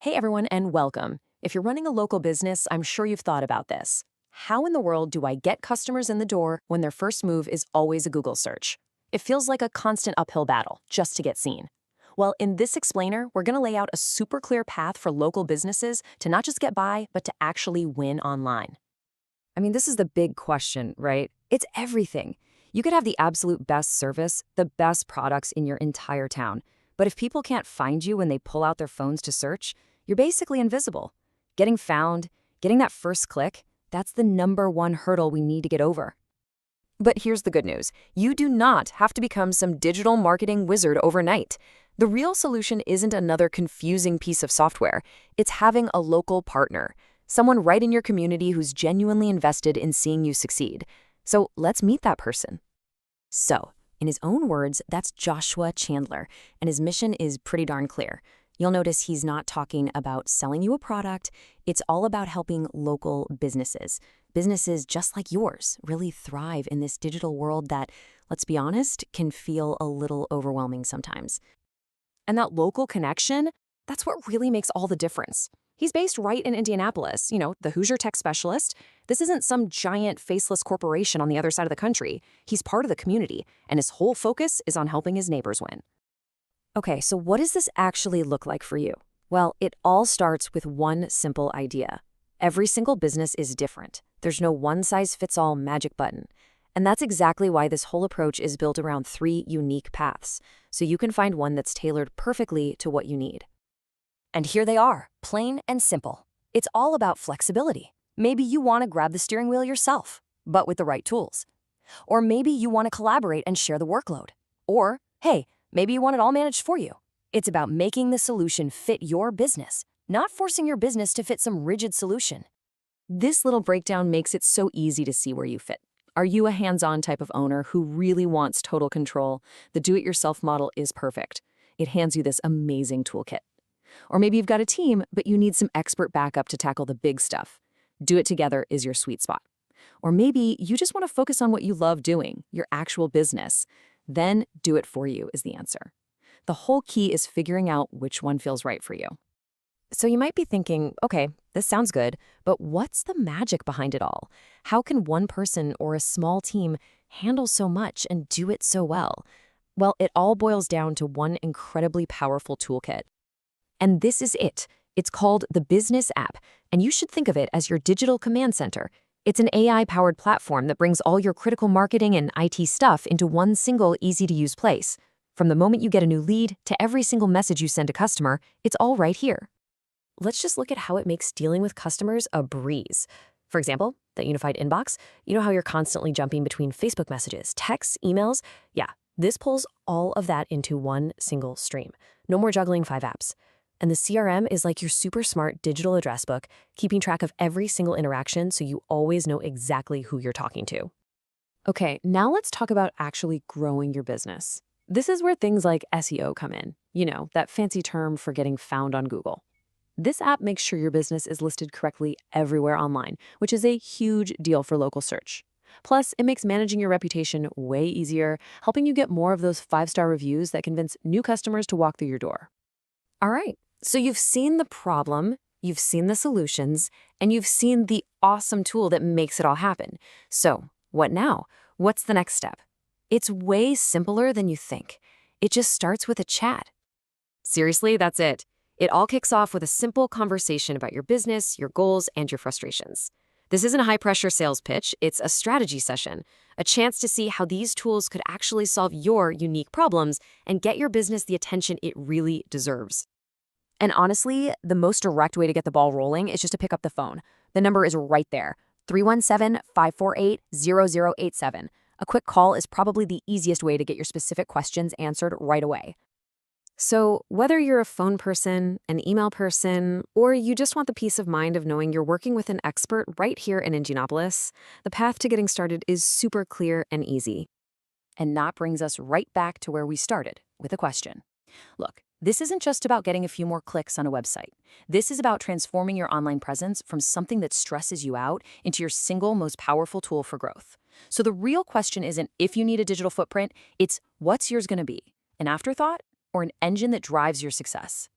Hey everyone, and welcome. If you're running a local business, I'm sure you've thought about this. How in the world do I get customers in the door when their first move is always a Google search? It feels like a constant uphill battle just to get seen. Well, in this explainer, we're going to lay out a super clear path for local businesses to not just get by, but to actually win online. This is the big question, right? It's everything. You could have the absolute best service, the best products in your entire town. But if people can't find you when they pull out their phones to search, you're basically invisible. Getting found, getting that first click, that's the #1 hurdle we need to get over. But here's the good news. You do not have to become some digital marketing wizard overnight. The real solution isn't another confusing piece of software. It's having a local partner, someone right in your community who's genuinely invested in seeing you succeed. So let's meet that person. So, in his own words, that's Joshua Chandler, and his mission is pretty darn clear. You'll notice he's not talking about selling you a product. It's all about helping local businesses. Businesses just like yours really thrive in this digital world that, let's be honest, can feel a little overwhelming sometimes. And that local connection, that's what really makes all the difference. He's based right in Indianapolis, the Hoosier Tech Specialist. This isn't some giant faceless corporation on the other side of the country. He's part of the community, and his whole focus is on helping his neighbors win. Okay, so what does this actually look like for you? Well, it all starts with one simple idea. Every single business is different. There's no one-size-fits-all magic button. And that's exactly why this whole approach is built around 3 unique paths, so you can find one that's tailored perfectly to what you need. And here they are, plain and simple. It's all about flexibility. Maybe you want to grab the steering wheel yourself, but with the right tools. Or maybe you want to collaborate and share the workload. Or, hey, maybe you want it all managed for you. It's about making the solution fit your business, not forcing your business to fit some rigid solution. This little breakdown makes it so easy to see where you fit. Are you a hands-on type of owner who really wants total control? The do-it-yourself model is perfect. It hands you this amazing toolkit. Or maybe you've got a team, but you need some expert backup to tackle the big stuff. Do it together is your sweet spot. Or maybe you just want to focus on what you love doing, your actual business. Then do it for you is the answer. The whole key is figuring out which one feels right for you. So you might be thinking, okay, this sounds good, but what's the magic behind it all? How can one person or a small team handle so much and do it so well? Well, it all boils down to one incredibly powerful toolkit. And this is it. It's called the Business App, and you should think of it as your digital command center. It's an AI-powered platform that brings all your critical marketing and IT stuff into one single, easy-to-use place. From the moment you get a new lead to every single message you send a customer, it's all right here. Let's just look at how it makes dealing with customers a breeze. For example, that unified inbox. You know how you're constantly jumping between Facebook messages, texts, emails? Yeah, this pulls all of that into one single stream. No more juggling 5 apps. And the CRM is like your super smart digital address book, keeping track of every single interaction so you always know exactly who you're talking to. Okay, now let's talk about actually growing your business. This is where things like SEO come in. That fancy term for getting found on Google. This app makes sure your business is listed correctly everywhere online, which is a huge deal for local search. Plus, it makes managing your reputation way easier, helping you get more of those 5-star reviews that convince new customers to walk through your door. All right. So you've seen the problem, you've seen the solutions, and you've seen the awesome tool that makes it all happen. So what now? What's the next step? It's way simpler than you think. It just starts with a chat. Seriously, that's it. It all kicks off with a simple conversation about your business, your goals, and your frustrations. This isn't a high-pressure sales pitch. It's a strategy session, a chance to see how these tools could actually solve your unique problems and get your business the attention it really deserves. And honestly, the most direct way to get the ball rolling is just to pick up the phone. The number is right there, 317-548-0087. A quick call is probably the easiest way to get your specific questions answered right away. So whether you're a phone person, an email person, or you just want the peace of mind of knowing you're working with an expert right here in Indianapolis, the path to getting started is super clear and easy. And that brings us right back to where we started, with a question. Look, this isn't just about getting a few more clicks on a website. This is about transforming your online presence from something that stresses you out into your single most powerful tool for growth. So the real question isn't if you need a digital footprint, it's what's yours going to be? An afterthought or an engine that drives your success?